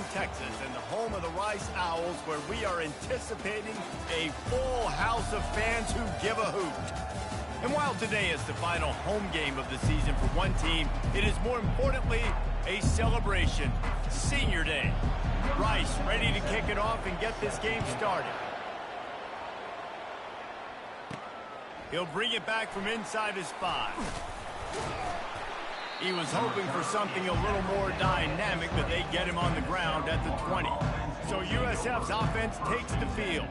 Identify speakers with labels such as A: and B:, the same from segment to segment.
A: Austin, Texas, and the home of the Rice Owls, where we are anticipating a full house of fans who give a hoot. And while today is the final home game of the season for one team, it is more importantly a celebration. Senior Day. Rice ready to kick it off and get this game started. He'll bring it back from inside his 5. He was hoping for something a little more dynamic, but they get him on the ground at the 20. So USF's offense takes the field.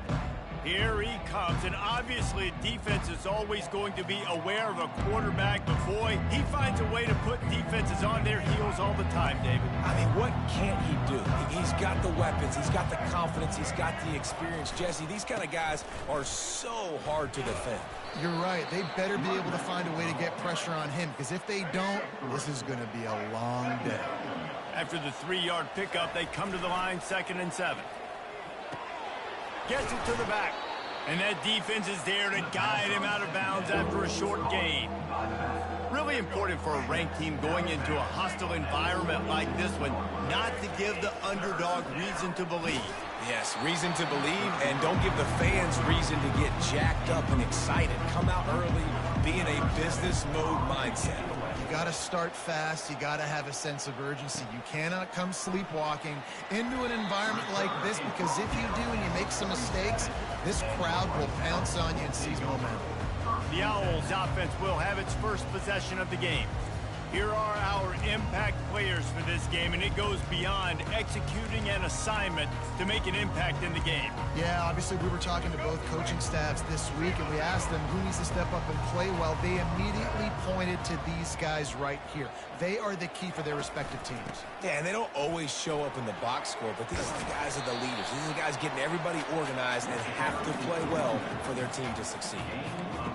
A: Here he comes, and obviously defense is always going to be aware of a quarterback, but boy, he finds a way to put defenses on their heels all the time, David.
B: I mean, what can't he do? He's got the weapons, he's got the confidence, he's got the experience. Jesse, these kind of guys are so hard to defend.
C: You're right. They better be able to find a way to get pressure on him, because if they don't, this is going to be a long day.
A: After the 3-yard pickup, they come to the line, 2nd and 7. Gets it to the back. And that defense is there to guide him out of bounds after a short gain. Really important for a ranked team going into a hostile environment like this one, not to give the underdog reason to believe.
B: Yes, reason to believe, and don't give the fans reason to get jacked up and excited. Come out early, be in a business mode mindset.
C: You got to start fast. You got to have a sense of urgency. You cannot come sleepwalking into an environment like this, because if you do and you make some mistakes, this crowd will pounce on you and seize momentum.
A: The Owls offense will have its first possession of the game. Here are our impact players for this game, and it goes beyond executing an assignment to make an impact in the game.
C: Yeah, obviously we were talking to both coaching staffs this week, and we asked them who needs to step up and play well. They immediately pointed to these guys right here. They are the key for their respective teams.
B: Yeah, and they don't always show up in the box score, but these are the guys are the leaders. These are the guys getting everybody organized and have to play well for their team to succeed.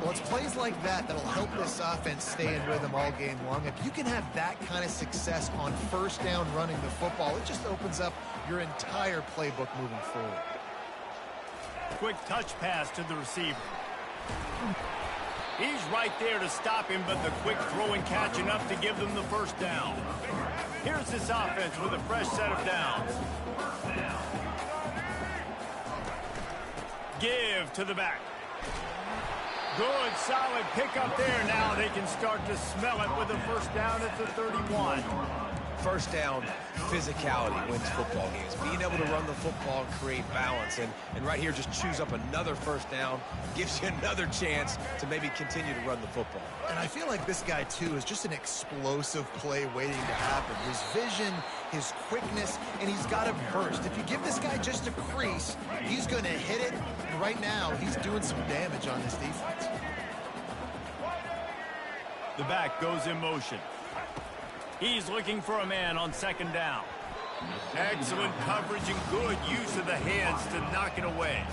C: Well, it's plays like that that'll help this offense stay in rhythm all game long. If you can have that kind of success on first down running the football, it just opens up your entire playbook moving forward.
A: Quick touch pass to the receiver. He's right there to stop him, but the quick throw and catch enough to give them the first down. Here's this offense with a fresh set of downs. Give to the back. Good, solid pickup there. Now they can start to smell it with a first down at the 31.
B: First down, physicality wins football games. Being able to run the football and create balance. And right here, just choose up another first down. Gives you another chance to maybe continue to run the football.
C: And I feel like this guy, too, is just an explosive play waiting to happen. His vision, his quickness, and he's got a burst. If you give this guy just a crease, he's going to hit it. And right now, he's doing some damage on this defense.
A: The back goes in motion. He's looking for a man on 2nd down. Excellent coverage and good use of the hands to knock it away.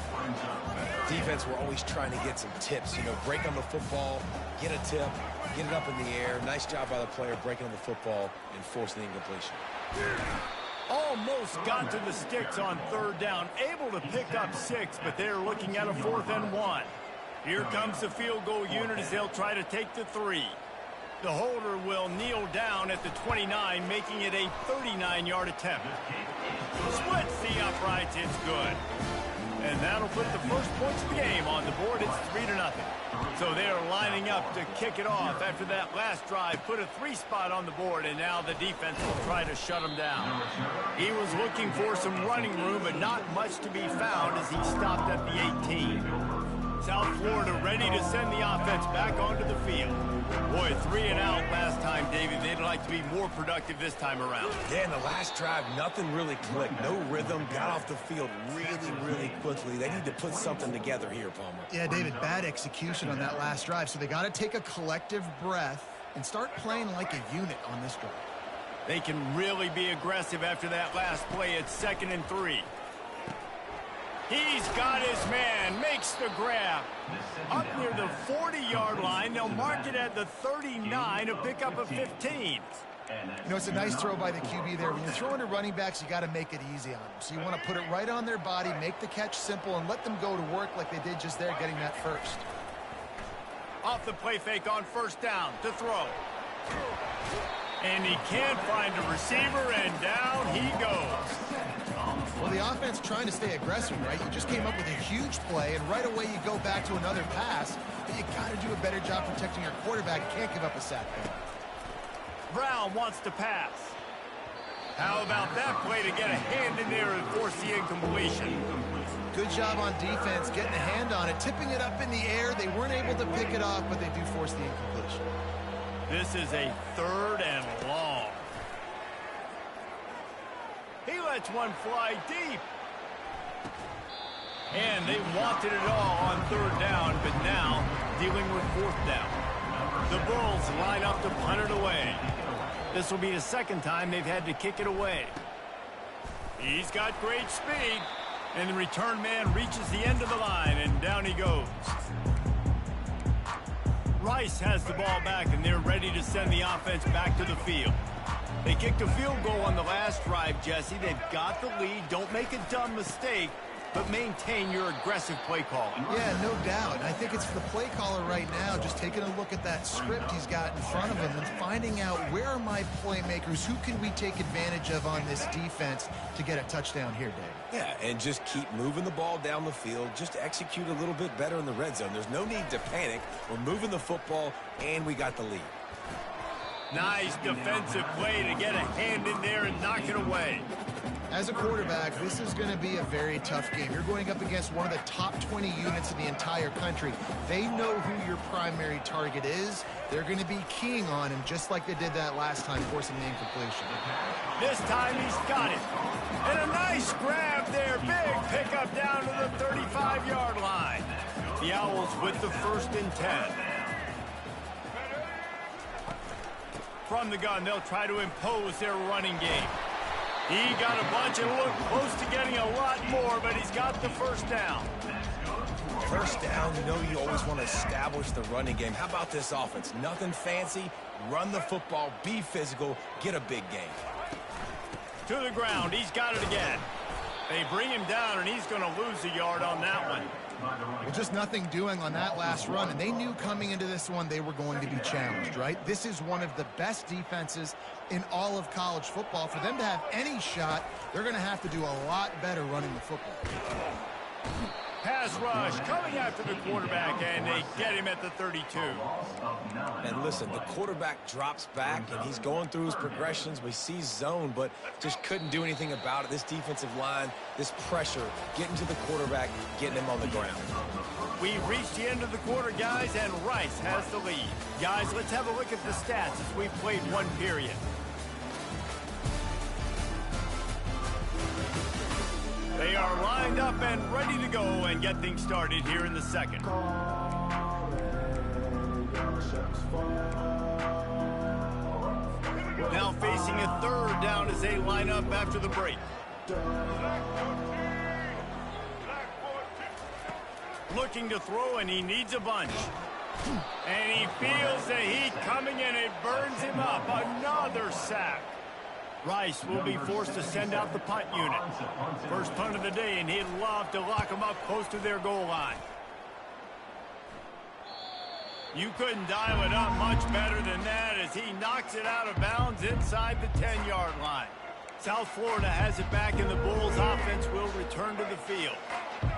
B: Defense, we're always trying to get some tips. You know, break on the football, get a tip, get it up in the air. Nice job by the player breaking on the football and forcing the incompletion.
A: Almost got to the sticks on 3rd down. Able to pick up 6, but they're looking at a 4th and 1. Here comes the field goal unit as they'll try to take the 3. The holder will kneel down at the 29, making it a 39-yard attempt. Splits the uprights, it's good. And that'll put the first points of the game on the board. It's 3-0. So they're lining up to kick it off after that last drive. Put a 3 spot on the board, and now the defense will try to shut him down. He was looking for some running room, but not much to be found as he stopped at the 18. South Florida ready to send the offense back onto the field. Boy, 3 and out last time, David. They'd like to be more productive this time around.
B: Yeah, in the last drive, nothing really clicked. No rhythm. Got off the field really quickly. They need to put something together here, Palmer.
C: Yeah, David, bad execution on that last drive. So they got to take a collective breath and start playing like a unit on this drive.
A: They can really be aggressive after that last play. It's 2nd and 3. He's got his man, makes the grab. Up near the 40-yard line, they'll mark it at the 39, a pickup of 15.
C: You know, it's a nice throw by the QB there. When you're throwing to running backs, you got to make it easy on them. So you want to put it right on their body, make the catch simple, and let them go to work like they did just there, getting that first.
A: Off the play fake on 1st down to throw. And he can't find a receiver, and down he goes.
C: offense trying to stay aggressive, right? You just came up with a huge play, and right away you go back to another pass, but you got to do a better job protecting your quarterback. You can't give up a sack there.
A: Brown wants to pass. How about that play to get a hand in there and force the incompletion?
C: Good job on defense, getting a hand on it, tipping it up in the air. They weren't able to pick it off, but they do force the incompletion.
A: This is a 3rd and long. He lets one fly deep. And they wanted it all on 3rd down, but now dealing with 4th down. The Bulls line up to punt it away. This will be the 2nd time they've had to kick it away. He's got great speed, and the return man reaches the end of the line, and down he goes. Rice has the ball back, and they're ready to send the offense back to the field. They kicked a field goal on the last drive, Jesse. They've got the lead. Don't make a dumb mistake, but maintain your aggressive play calling.
C: Yeah, no doubt. And I think it's the play caller right now just taking a look at that script he's got in front of him and finding out where are my playmakers, who can we take advantage of on this defense to get a touchdown here, Dave.
B: Yeah, and just keep moving the ball down the field. Just execute a little bit better in the red zone. There's no need to panic. We're moving the football, and we got the lead.
A: Nice defensive play to get a hand in there and knock it away.
C: As a quarterback, this is going to be a very tough game. You're going up against one of the top 20 units in the entire country. They know who your primary target is. They're going to be keying on him just like they did that last time, forcing the incompletion.
A: This time he's got it. And a nice grab there. Big pickup down to the 35-yard line. The Owls with the 1st and 10. From the gun, they'll try to impose their running game. He got a bunch and looked close to getting a lot more, but he's got the 1st down.
B: 1st down, you know you always want to establish the running game. How about this offense? Nothing fancy. Run the football, be physical, get a big gain.
A: To the ground, he's got it again. They bring him down, and he's going to lose a yard on that one.
C: Well, just nothing doing on that last run, and they knew coming into this one they were going to be challenged, right? This is one of the best defenses in all of college football. For them to have any shot, they're going to have to do a lot better running the football.
A: Pass rush coming after the quarterback, and they get him at the 32.
B: And listen, the quarterback drops back, and he's going through his progressions. We see zone, but just couldn't do anything about it. This defensive line, this pressure, getting to the quarterback, getting him on the ground.
A: We've reached the end of the quarter, guys, and Rice has the lead. Guys, let's have a look at the stats as we've played one period. They are lined up and ready to go and get things started here in the 2nd. Now facing a 3rd down as they line up after the break. Looking to throw, and he needs a bunch. And he feels the heat coming in. It burns him up. Another sack. Rice will be forced to send out the punt unit. First punt of the day, and he'd love to lock them up close to their goal line. You couldn't dial it up much better than that as he knocks it out of bounds inside the 10-yard line. South Florida has it back, and the Bulls offense will return to the field.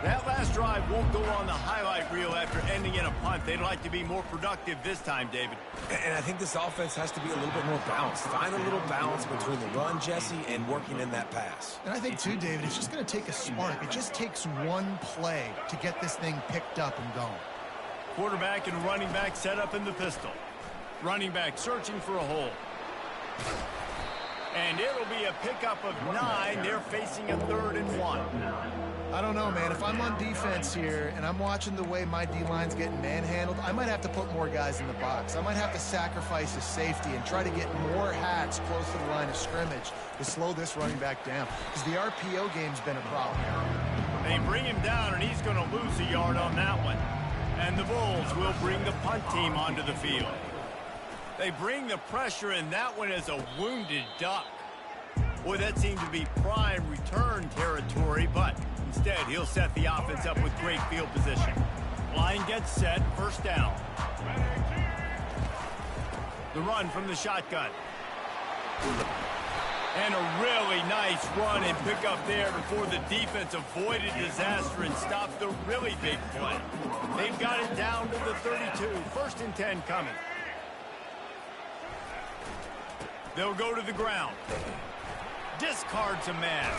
A: That last drive won't go on the highlight reel after ending in a punt. They'd like to be more productive this time, David.
B: And I think this offense has to be a little bit more balanced. Find a little balance between the run, Jesse, and working in that pass.
C: And I think, too, David, it's just going to take a spark. It just takes one play to get this thing picked up and going.
A: Quarterback and running back set up in the pistol. Running back searching for a hole. And it'll be a pickup of 9. They're facing a 3rd and 1.
C: I don't know, man. If I'm on defense here and I'm watching the way my D-line's getting manhandled, I might have to put more guys in the box. I might have to sacrifice a safety and try to get more hats close to the line of scrimmage to slow this running back down, because the RPO game's been a problem.
A: They bring him down, and he's going to lose a yard on that one. And the Bulls will bring the punt team onto the field. They bring the pressure, and that one is a wounded duck. Boy, that seemed to be prime return territory, but instead he'll set the offense up with great field position. Line gets set, 1st down. The run from the shotgun. And a really nice run and pick up there before the defense avoided disaster and stopped the really big play. They've got it down to the 32. 1st and 10 coming. They'll go to the ground. Discards a man.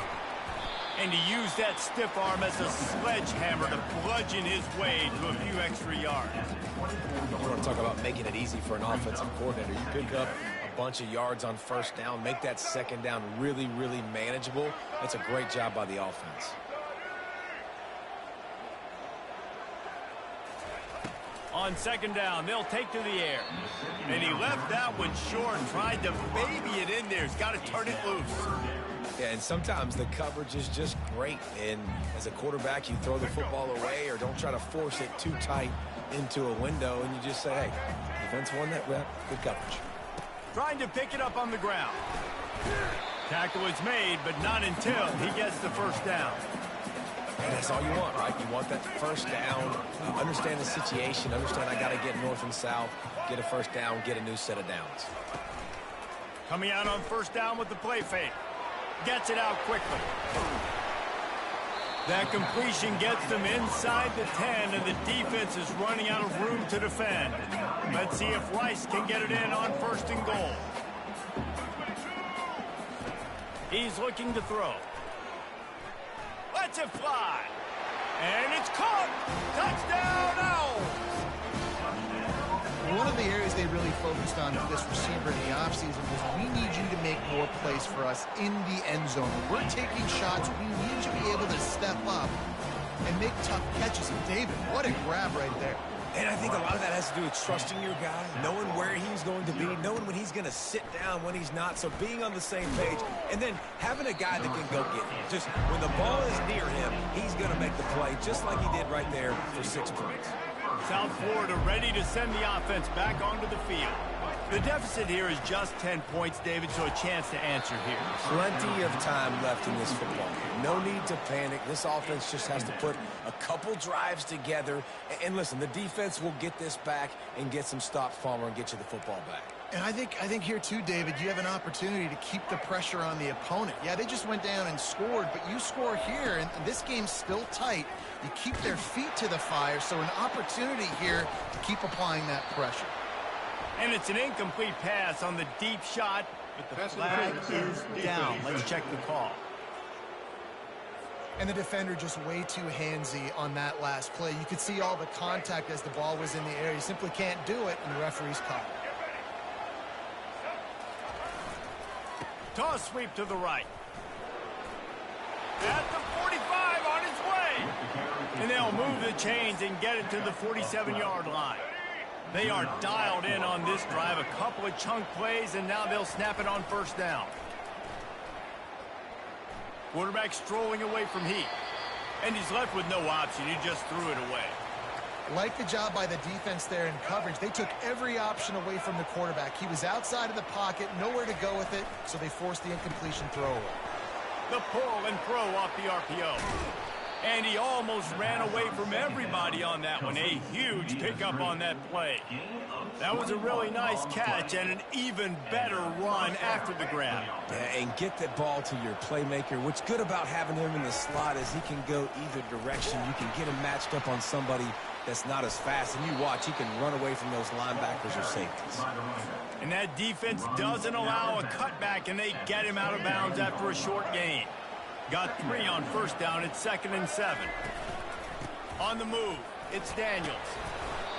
A: And he used that stiff arm as a sledgehammer to bludgeon his way to a few extra yards.
B: You want to talk about making it easy for an offensive coordinator. You pick up a bunch of yards on 1st down, make that 2nd down really, really manageable. That's a great job by the offense.
A: On 2nd down, they'll take to the air. And he left that one short, tried to baby it in there. He's got to turn it loose.
B: Yeah, and sometimes the coverage is just great. And as a quarterback, you throw the football away or don't try to force it too tight into a window, and you just say, hey, defense won that rep, good coverage.
A: Trying to pick it up on the ground. Tackle is made, but not until he gets the 1st down.
B: And that's all you want, right? You want that 1st down, understand the situation, understand I got to get north and south, get a 1st down, get a new set of downs.
A: Coming out on 1st down with the play fake. Gets it out quickly. That completion gets them inside the 10, and the defense is running out of room to defend. Let's see if Rice can get it in on 1st and goal. He's looking to throw. Lets it fly. And it's caught. Touchdown, Owls.
C: One of the areas they really focused on for this receiver in the offseason was we need you to make more plays for us in the end zone. When we're taking shots, we need you to be able to step up and make tough catches. And David, what a grab right there.
B: And I think a lot of that has to do with trusting your guy, knowing where he's going to be, knowing when he's going to sit down, when he's not, so being on the same page, and then having a guy that can go get it. Just when the ball is near him, he's going to make the play, just like he did right there for 6 points.
A: South Florida ready to send the offense back onto the field. The deficit here is just 10 points, David, so a chance to answer here.
B: Plenty of time left in this football game. No need to panic. This offense just has to put a couple drives together. And listen, the defense will get this back and get some stops, Palmer, and get you the football back.
C: And I think here too, David, you have an opportunity to keep the pressure on the opponent. Yeah, they just went down and scored, but you score here, and this game's still tight. You keep their feet to the fire, so an opportunity here to keep applying that pressure.
A: And it's an incomplete pass on the deep shot, but the flag is down. Let's check the call.
C: And the defender just way too handsy on that last play. You could see all the contact as the ball was in the air. You simply can't do it, and the referee's caught it.
A: Toss sweep to the right. At the 45 on his way. And they'll move the chains and get it to the 47-yard line. They are dialed in on this drive. A couple of chunk plays, and now they'll snap it on 1st down. Quarterback strolling away from heat. And he's left with no option. He just threw it away.
C: Like the job by the defense there in coverage. They took every option away from the quarterback. He was outside of the pocket, nowhere to go with it, so they forced the incompletion throwaway.
A: The pull and throw off the RPO. And he almost ran away from everybody on that one. A huge pickup on that play. That was a really nice catch and an even better run after the grab.
B: Yeah, and get that ball to your playmaker. What's good about having him in the slot is he can go either direction. You can get him matched up on somebody that's not as fast, and you watch, he can run away from those linebackers or safeties.
A: And that defense doesn't allow a cutback, and they get him out of bounds after a short gain. Got 3 on 1st down. It's 2nd and 7. On the move, it's Daniels.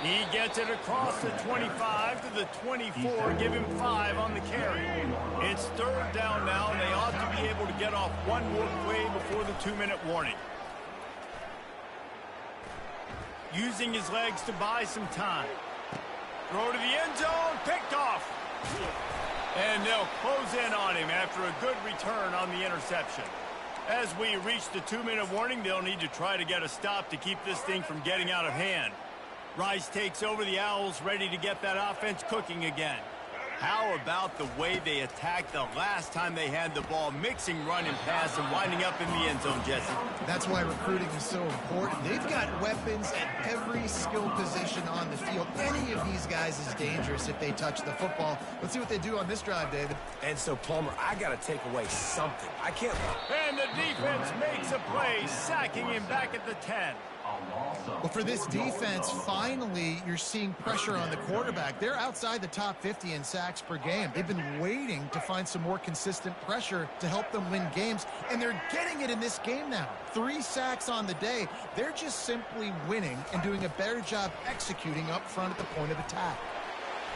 A: He gets it across the 25 to the 24. Give him 5 on the carry. It's 3rd down now, and they ought to be able to get off one more play before the 2-minute warning. Using his legs to buy some time. Throw to the end zone, picked off. And they'll close in on him after a good return on the interception. As we reach the 2-minute warning, they'll need to try to get a stop to keep this thing from getting out of hand. Rice takes over. The Owls ready to get that offense cooking again. How about the way they attacked the last time they had the ball, mixing run and pass and winding up in the end zone, Jesse?
C: That's why recruiting is so important. They've got weapons at every skill position on the field. Any of these guys is dangerous if they touch the football. Let's see what they do on this drive, David.
B: And so, Palmer, I got to take away something. I can't...
A: And the defense makes a play, sacking him back at the 10.
C: Well, for this defense, finally, you're seeing pressure on the quarterback. They're outside the top 50 in sacks per game. They've been waiting to find some more consistent pressure to help them win games, and they're getting it in this game now. 3 sacks on the day. They're just simply winning and doing a better job executing up front at the point of attack.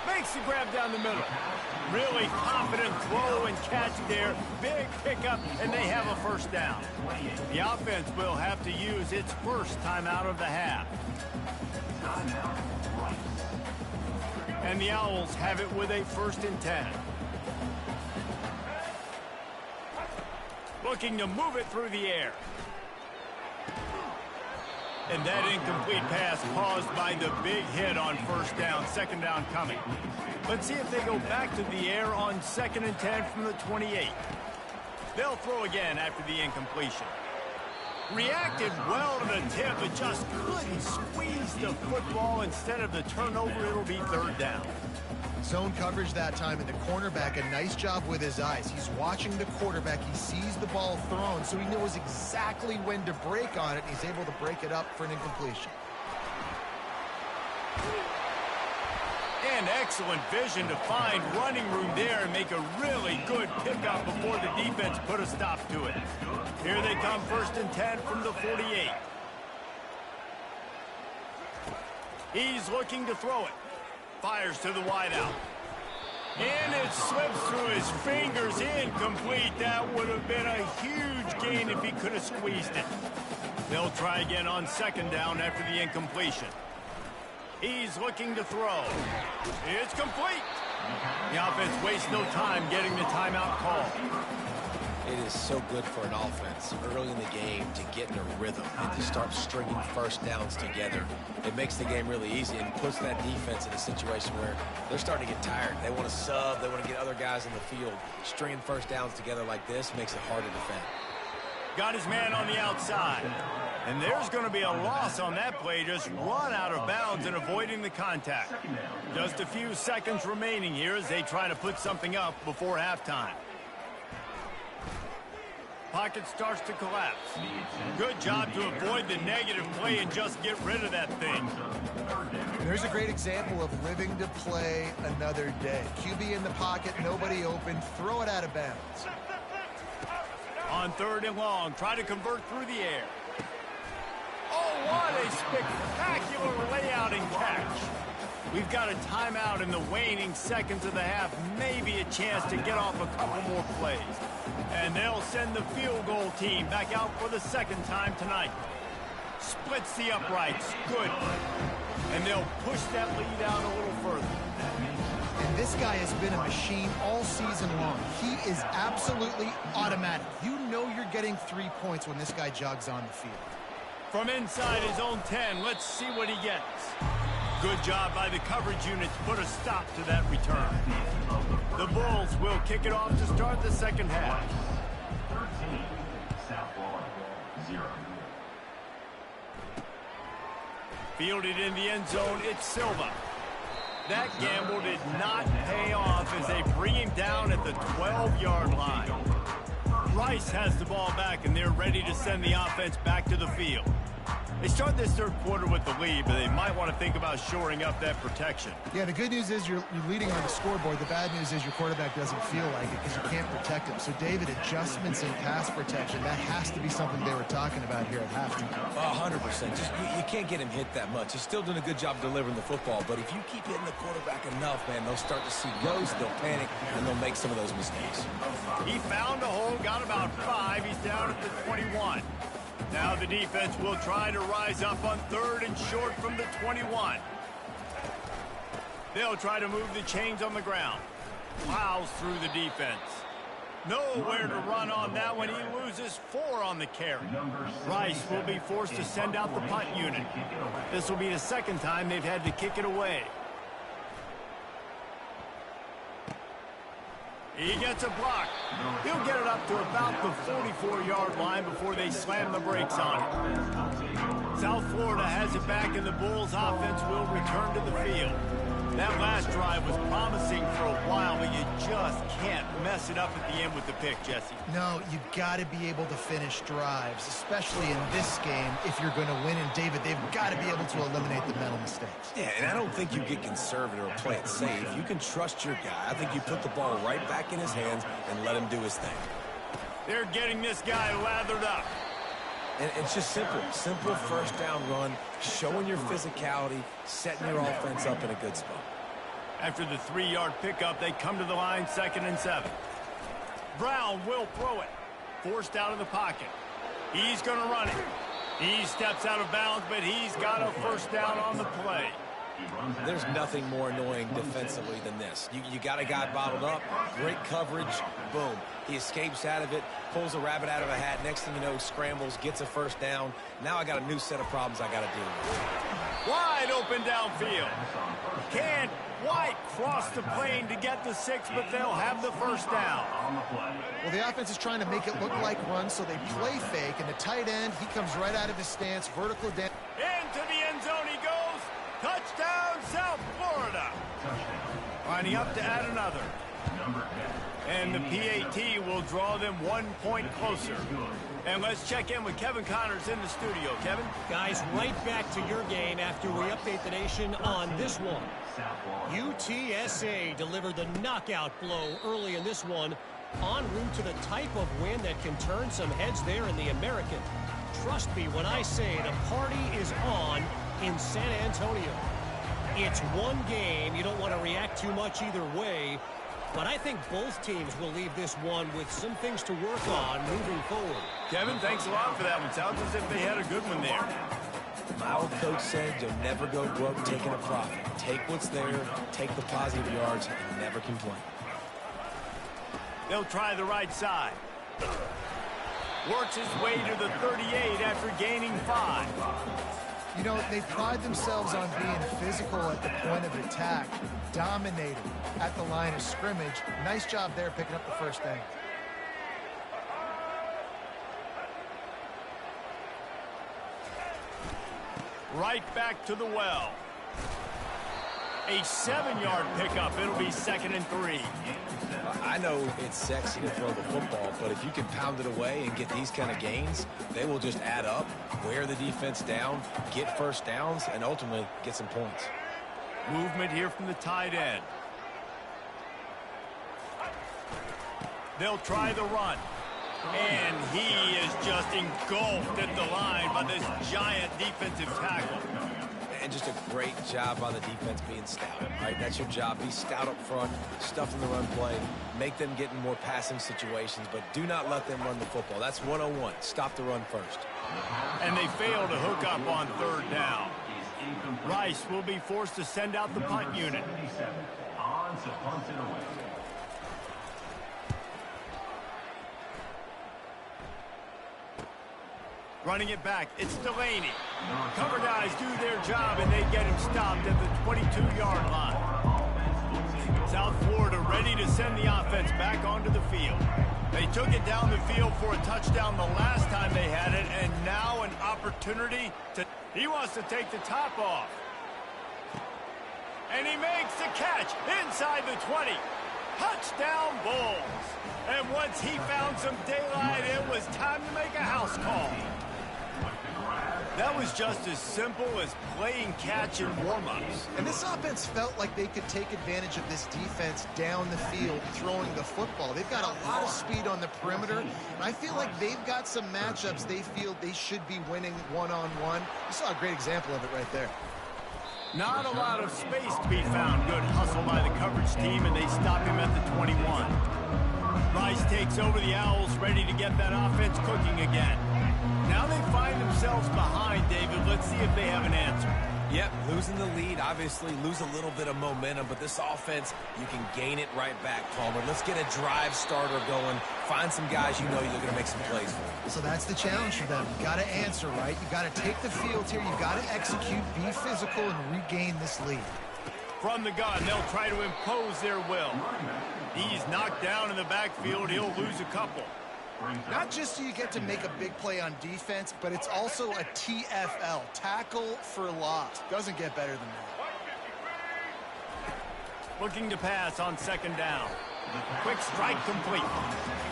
A: Makes the grab down the middle. Really confident throw and catch there. Big pickup, and they have a first down. The offense will have to use its first timeout of the half. And the Owls have it with a 1st and 10. Looking to move it through the air. And that incomplete pass caused by the big hit on first down, 2nd down coming. Let's see if they go back to the air on 2nd and 10 from the 28. They'll throw again after the incompletion. Reacted well to the tip, but just couldn't squeeze the football. Instead of the turnover, it'll be 3rd down.
C: Zone coverage that time, and the cornerback, a nice job with his eyes. He's watching the quarterback. He sees the ball thrown, so he knows exactly when to break on it. He's able to break it up for an incompletion.
A: And excellent vision to find running room there and make a really good pickup before the defense put a stop to it. Here they come, 1st and 10 from the 48. He's looking to throw it. Fires to the wideout. And it slips through his fingers, incomplete. That would have been a huge gain if he could have squeezed it. They'll try again on 2nd down after the incompletion. He's looking to throw. It's complete. The offense wastes no time getting the timeout call.
B: It is so good for an offense early in the game to get in a rhythm and to start stringing first downs together. It makes the game really easy and puts that defense in a situation where they're starting to get tired. They want to sub. They want to get other guys in the field. Stringing first downs together like this makes it hard to defend.
A: Got his man on the outside. And there's going to be a loss on that play. Just run out of bounds and avoiding the contact. Just a few seconds remaining here as they try to put something up before halftime. Pocket starts to collapse. Good job to avoid the negative play and just get rid of that thing.
C: There's a great example of living to play another day. QB in the pocket, nobody open, throw it out of bounds.
A: On 3rd and long, try to convert through the air. Oh, what a spectacular layout and catch. We've got a timeout in the waning seconds of the half. Maybe a chance to get off a couple more plays. And they'll send the field goal team back out for the 2nd time tonight. Splits the uprights. Good. And they'll push that lead out a little further.
C: And this guy has been a machine all season long. He is absolutely automatic. You know you're getting 3 points when this guy jogs on the field.
A: From inside his own 10, let's see what he gets. Good job by the coverage unit to put a stop to that return. The Bulls will kick it off to start the 2nd half.
D: 13, South Florida, 0.
A: Fielded in the end zone, it's Silva. That gamble did not pay off as they bring him down at the 12-yard line. Rice has the ball back, and they're ready to send the offense back to the field. They start this 3rd quarter with the lead, but they might want to think about shoring up that protection.
C: Yeah, the good news is you're leading on the scoreboard. The bad news is your quarterback doesn't feel like it because you can't protect him. So, David, adjustments in pass protection, that has to be something they were talking about here at halftime.
B: 100%. Just you can't get him hit that much. He's still doing a good job delivering the football, but if you keep hitting the quarterback enough, man, they'll start to see ghosts, they'll panic, and they'll make some of those mistakes.
A: He found a hole, got about 5. He's down at the 21. Now the defense will try to rise up on 3rd and short from the 21. They'll try to move the chains on the ground. Plows through the defense. Nowhere to run on that one. He loses 4 on the carry. Rice will be forced to send out the punt unit. This will be the 2nd time they've had to kick it away. He gets a block. He'll get it up to about the 44-yard line before they slam the brakes on it. South Florida has it back, and the Bulls offense will return to the field. That last drive was promising for a while, but you just can't mess it up at the end with the pick, Jesse.
C: No, you've got to be able to finish drives, especially in this game if you're going to win. And, David, they've got to be able to eliminate the mental mistakes.
B: Yeah, and I don't think you get conservative or play it safe. You can trust your guy. I think you put the ball right back in his hands and let him do his thing.
A: They're getting this guy lathered up.
B: And it's just simple first down run, showing your physicality, setting your offense up in a good spot.
A: After the 3-yard pickup, they come to the line, 2nd and 7. Brown will throw it. Forced out of the pocket. He's going to run it. He steps out of bounds, but he's got a first down on the play.
B: There's nothing more annoying defensively than this. You got a guy bottled up, great coverage, boom. He escapes out of it, pulls a rabbit out of a hat. Next thing you know, scrambles, gets a first down. Now I got a new set of problems I got to deal with.
A: Wide open downfield. Can White cross the plane to get the 6, but they'll have the first down.
C: Well, the offense is trying to make it look like runs, so they play fake, and the tight end, he comes right out of his stance, vertical down.
A: Into the end zone he goes. Touchdown, South Florida. Lining up to add another. And the PAT will draw them 1 point closer. And let's check in with Kevin Connors in the studio. Kevin?
E: Guys, right back to your game after we update the nation on this one. UTSA delivered the knockout blow early in this one, en route to the type of win that can turn some heads there in the American. Trust me when I say the party is on in San Antonio. It's one game. You don't want to react too much either way, but I think both teams will leave this one with some things to work on moving forward.
A: Kevin, thanks a lot for that one. Sounds as if they had a good one there.
B: My old coach said you'll never go broke taking a profit. Take what's there, take the positive yards, and never complain.
A: They'll try the right side. Works his way to the 38 after gaining 5.
C: You know, they pride themselves on being physical at the point of attack, dominating at the line of scrimmage. Nice job there picking up the first down.
A: Right back to the well. A 7-yard pickup. It'll be 2nd and 3.
B: I know it's sexy to throw the football, but if you can pound it away and get these kind of gains, they will just add up, wear the defense down, get first downs, and ultimately get some points.
A: Movement here from the tight end. They'll try the run. And he is just engulfed at the line by this giant defensive tackle.
B: And just a great job by the defense being stout, right? That's your job. Be stout up front, stuff in the run play, make them get in more passing situations, but do not let them run the football. That's 101. Stop the run first.
A: And they fail to hook up on 3rd down. Rice will be forced to send out the punt unit. Running it back, it's Delaney. Cover guys do their job, and they get him stopped at the 22-yard line. South Florida ready to send the offense back onto the field. They took it down the field for a touchdown the last time they had it, and now an opportunity to... He wants to take the top off. And he makes the catch inside the 20. Touchdown Bulls. And once he found some daylight, it was time to make a house call. That was just as simple as playing catch in warm-ups.
C: And this offense felt like they could take advantage of this defense down the field, throwing the football. They've got a lot of speed on the perimeter, and I feel like they've got some matchups they feel they should be winning one-on-one. You saw a great example of it right there.
A: Not a lot of space to be found. Good hustle by the coverage team, and they stop him at the 21. Rice takes over the Owls, ready to get that offense cooking again. Now they find themselves behind, David. Let's see if they have an answer.
B: Yep, losing the lead, obviously lose a little bit of momentum, but this offense, you can gain it right back, Palmer. Let's get a drive starter going. Find some guys you know you're going to make some plays for.
C: So that's the challenge for them. You got to answer, right? You got to take the field here. You got to execute, be physical, and regain this lead.
A: From the gun, they'll try to impose their will. He's knocked down in the backfield. He'll lose a couple.
C: Not just so you get to make a big play on defense, but it's also a TFL, tackle for loss. Doesn't get better than that.
A: Looking to pass on second down. Quick strike complete.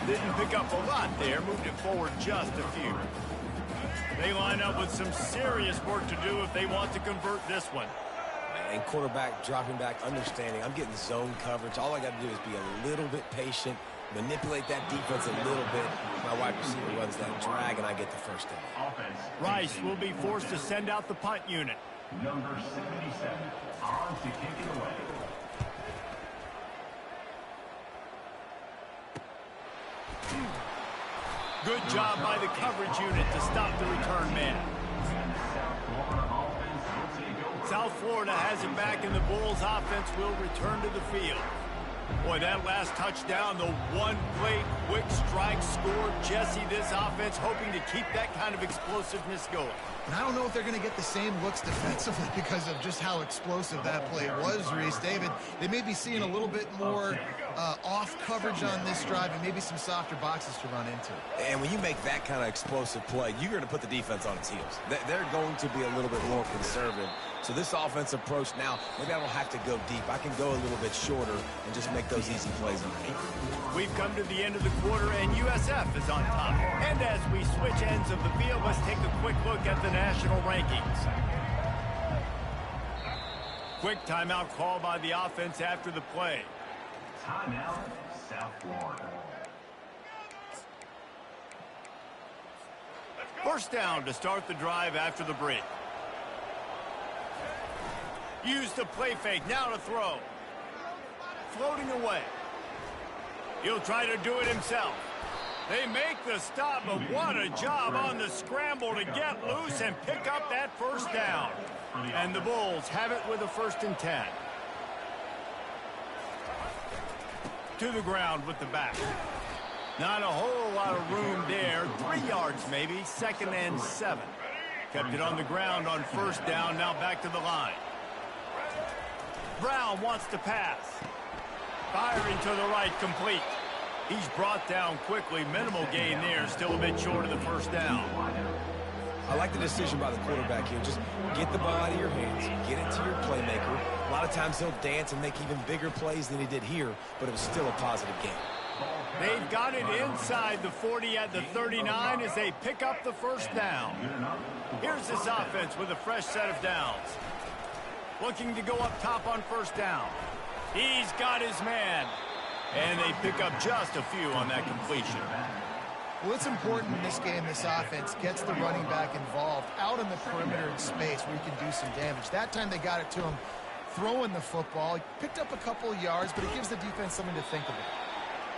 A: Didn't pick up a lot there. Moved it forward just a few. They line up with some serious work to do if they want to convert this one.
B: And quarterback dropping back, understanding. I'm getting zone coverage. All I got to do is be a little bit patient, manipulate that defense a little bit. My wide receiver runs that drag, and I get the first down.
A: Rice will be forced to send out the punt unit.
D: Number 77 on to kick it away.
A: Good job by the coverage unit to stop the return man. South Florida has it back, and the Bulls offense will return to the field. Boy, that last touchdown, the one-play quick strike score. Jesse, this offense hoping to keep that kind of explosiveness going.
C: And I don't know if they're going to get the same looks defensively because of just how explosive that play was, Reese. David, they may be seeing a little bit more off coverage on this drive and maybe some softer boxes to run into.
B: And when you make that kind of explosive play, you're going to put the defense on its heels. They're going to be a little bit more conservative. So this offense approach now, maybe I don't have to go deep. I can go a little bit shorter and just make those easy plays underneath.
A: We've come to the end of the quarter, and USF is on top. And as we switch ends of the field, let's take a quick look at the national rankings. Quick timeout call by the offense after the play.
D: Timeout, South Florida.
A: First down to start the drive after the break. Use the play fake, now to throw. Floating away. He'll try to do it himself. They make the stop, but what a job on the scramble to get loose and pick up that first down. And the Bulls have it with a 1st and 10. To the ground with the back. Not a whole lot of room there. 3 yards maybe, 2nd and 7. Kept it on the ground on 1st down, now back to the line. Brown wants to pass. Firing to the right, complete. He's brought down quickly. Minimal gain there, still a bit short of the 1st down.
B: I like the decision by the quarterback here. Just get the ball out of your hands, get it to your playmaker. A lot of times he'll dance and make even bigger plays than he did here, but it was still a positive game.
A: They've got it inside the 40 at the 39 as they pick up the 1st down. Here's this offense with a fresh set of downs. Looking to go up top on 1st down. He's got his man. And they pick up just a few on that completion.
C: Well, it's important in this game this offense gets the running back involved out in the perimeter in space where he can do some damage. That time they got it to him throwing the football. He picked up a couple of yards, but it gives the defense something to think about.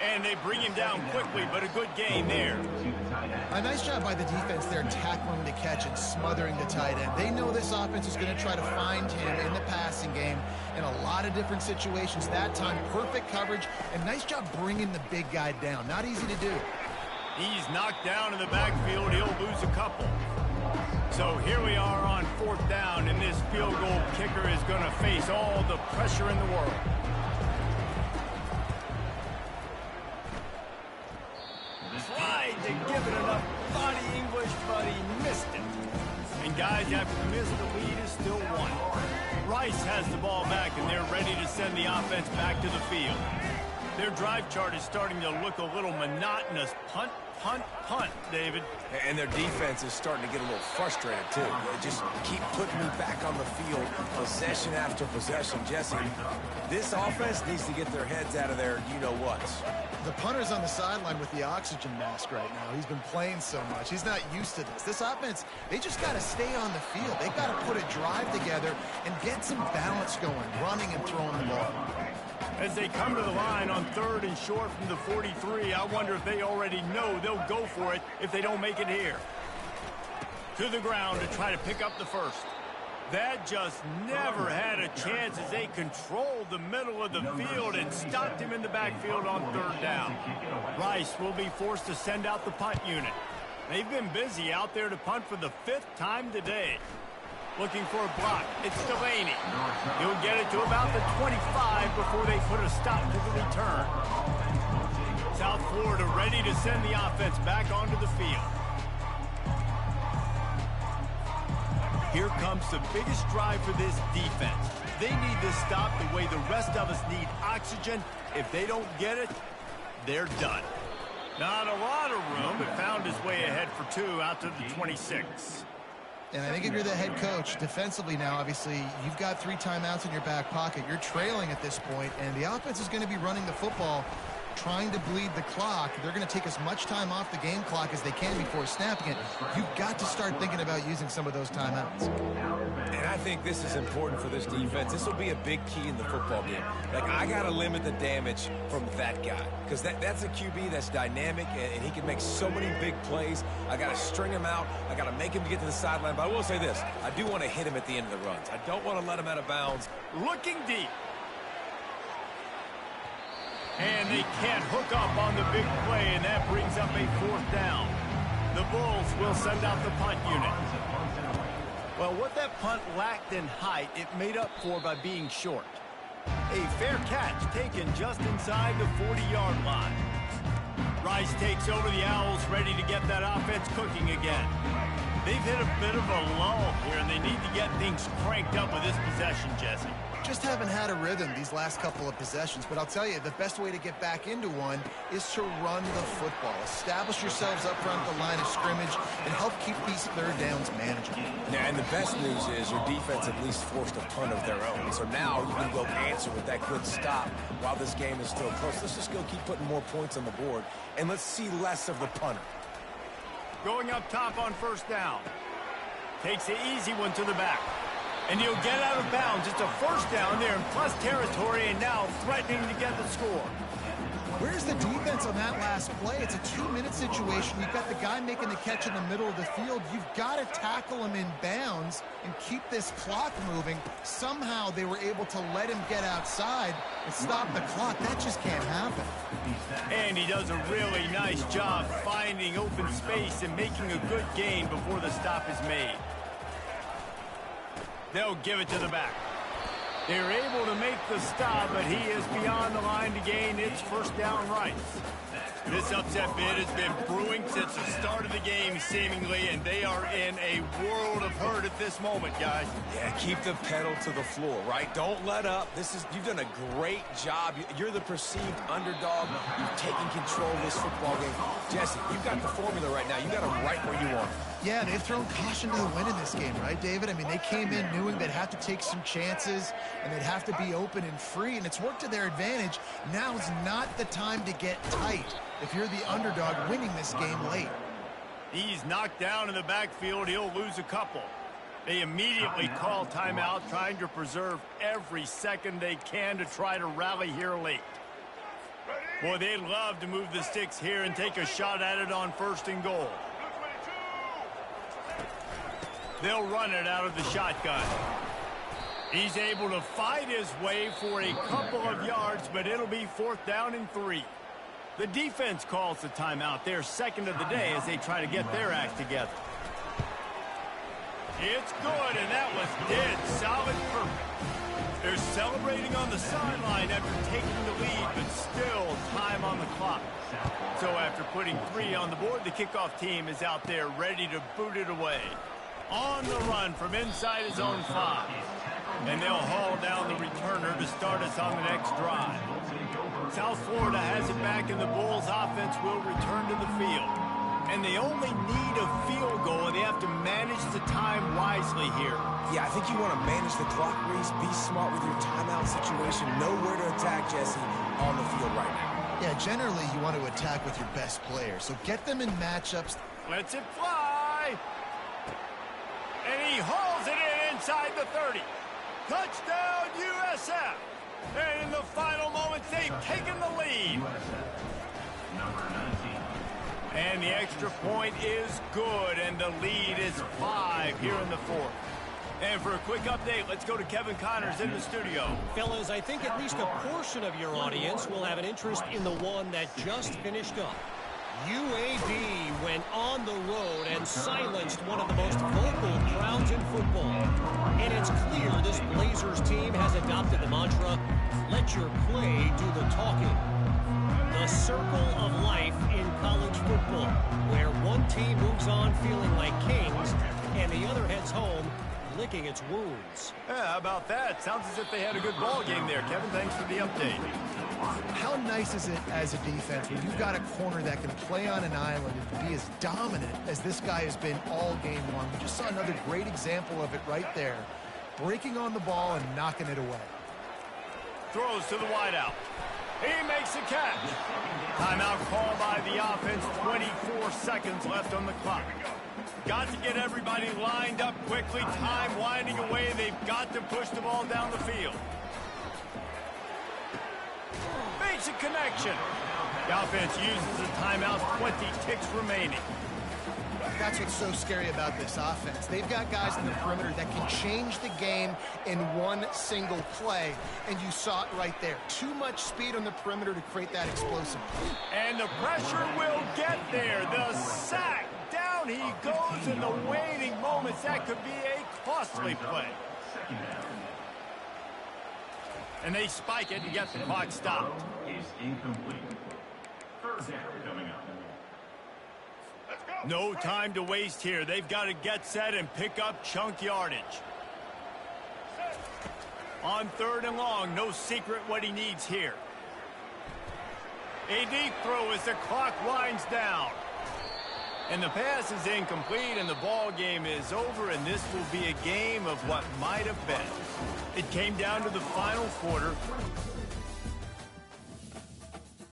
A: And they bring him down quickly, but a good gain there.
C: A nice job by the defense there tackling the catch and smothering the tight end. They know this offense is going to try to find him in the passing game in a lot of different situations. That time, perfect coverage, and nice job bringing the big guy down. Not easy to do.
A: He's knocked down in the backfield. He'll lose a couple. So here we are on 4th down, and this field goal kicker is going to face all the pressure in the world. Tried to give it enough body English, but he missed it. And guys, after the miss, the lead is still 1. Rice has the ball back, and they're ready to send the offense back to the field. Their drive chart is starting to look a little monotonous. Punt, punt, punt, David.
B: And their defense is starting to get a little frustrated, too. They just keep putting me back on the field, possession after possession. Jesse, this offense needs to get their heads out of their you-know-whats.
C: The punter's on the sideline with the oxygen mask right now. He's been playing so much. He's not used to this. This offense, they just got to stay on the field. They've got to put a drive together and get some balance going, running and throwing the ball.
A: As they come to the line on 3rd and short from the 43, I wonder if they already know they'll go for it if they don't make it here. To the ground to try to pick up the 1st. That just never had a chance as they controlled the middle of the field and stopped him in the backfield on 3rd down. Rice will be forced to send out the punt unit. They've been busy out there to punt for the 5th time today. Looking for a block. It's Delaney. He'll get it to about the 25 before they put a stop to the return. South Florida ready to send the offense back onto the field. Here comes the biggest drive for this defense. They need this stop the way the rest of us need oxygen. If they don't get it, they're done. Not a lot of room, but found his way ahead for 2 out to the 26.
C: And I think if you're the head coach, defensively now, obviously, you've got 3 timeouts in your back pocket. You're trailing at this point, and the offense is going to be running the football, trying to bleed the clock. They're going to take as much time off the game clock as they can before snapping it. You've got to start thinking about using some of those timeouts.
B: And I think this is important for this defense. This will be a big key in the football game. Like, I got to limit the damage from that guy because that's a QB that's dynamic, and he can make so many big plays. I got to string him out. I got to make him get to the sideline. But I will say this. I do want to hit him at the end of the runs. I don't want to let him out of bounds.
A: Looking deep. And they can't hook up on the big play, and that brings up a 4th down. The Bulls will send out the punt unit. Well, what that punt lacked in height, it made up for by being short. A fair catch taken just inside the 40-yard line. Rice takes over the Owls, ready to get that offense cooking again. They've hit a bit of a lull here, and they need to get things cranked up with this possession, Jesse.
C: Just haven't had a rhythm these last couple of possessions, but I'll tell you, the best way to get back into one is to run the football. Establish yourselves up front at the line of scrimmage and help keep these 3rd downs manageable.
B: Yeah, and the best news is your defense at least forced a punt of their own. So now you can go answer with that good stop while this game is still close. Let's just go keep putting more points on the board, and let's see less of the punter.
A: Going up top on 1st down. Takes the easy one to the back. And he'll get out of bounds. It's a 1st down there in plus territory, and now threatening to get the score.
C: Where's the defense on that last play? It's a 2-minute situation. You've got the guy making the catch in the middle of the field. You've got to tackle him in bounds and keep this clock moving. Somehow they were able to let him get outside and stop the clock. That just can't happen.
A: And he does a really nice job finding open space and making a good gain before the stop is made. They'll give it to the back. They're able to make the stop, but he is beyond the line to gain. It's 1st down Rice. This upset bid has been brewing since the start of the game, seemingly, and they are in a world of hurt at this moment, guys.
B: Yeah, keep the pedal to the floor, right? Don't let up. You've done a great job. You're the perceived underdog. You've taken control of this football game. Jesse, you've got the formula right now. You got them right where you want them.
C: Yeah, they've thrown caution to the wind in this game, right, David? I mean, they came in knowing they'd have to take some chances and they'd have to be open and free, and it's worked to their advantage. Now's not the time to get tight if you're the underdog winning this game late.
A: He's knocked down in the backfield. He'll lose a couple. They immediately call timeout, trying to preserve every second they can to try to rally here late. Boy, they'd love to move the sticks here and take a shot at it on 1st and goal. They'll run it out of the shotgun. He's able to fight his way for a couple of yards, but it'll be 4th down and 3. The defense calls the timeout. Their 2nd of the day as they try to get their act together. It's good, and that was dead solid perfect. They're celebrating on the sideline after taking the lead, but still time on the clock. So after putting 3 on the board, the kickoff team is out there ready to boot it away. On the run from inside his own 5. And they'll haul down the returner to start us on the next drive. South Florida has it back, and the Bulls offense will return to the field. And they only need a field goal, and they have to manage the time wisely here.
B: Yeah, I think you want to manage the clock, Reese. Be smart with your timeout situation. Know where to attack, Jesse, on the field right now.
C: Yeah, generally you want to attack with your best player, so get them in matchups.
A: Lets it fly. And he hauls it in inside the 30. Touchdown, USF. And in the final moments, they've taken the lead. And the extra point is good, and the lead is 5 here in the 4th. And for a quick update, let's go to Kevin Connors in the studio.
E: Fellas, I think at least a portion of your audience will have an interest in the one that just finished up. UAB went on the road and silenced one of the most vocal crowds in football. And it's clear this Blazers team has adopted the mantra, let your play do the talking. The circle of life in college football, where one team moves on feeling like kings and the other heads home licking its wounds.
A: Yeah, how about that? Sounds as if they had a good ball game there. Kevin, thanks for the update.
C: How nice is it as a defense when you've got a corner that can play on an island and be as dominant as this guy has been all game long? We just saw another great example of it right there. Breaking on the ball and knocking it away.
A: Throws to the wideout. He makes a catch. Timeout call by the offense. 24 seconds left on the clock. Got to get everybody lined up quickly. Time winding away. They've got to push the ball down the field. Makes a connection. The offense uses a timeout. 20 ticks remaining.
C: That's what's so scary about this offense. They've got guys in the perimeter that can change the game in one single play, and you saw it right there. Too much speed on the perimeter to create that explosive play.
A: And the pressure will get there. The sack. Down he goes in the waiting moments. That could be a costly play. And they spike it and get the clock stopped.
D: Is incomplete. Third down coming up.
A: No time to waste here. They've got to get set and pick up chunk yardage. On third and long, no secret what he needs here. A deep throw as the clock winds down. And the pass is incomplete, and the ball game is over, and this will be a game of what might have been. It came down to the final quarter.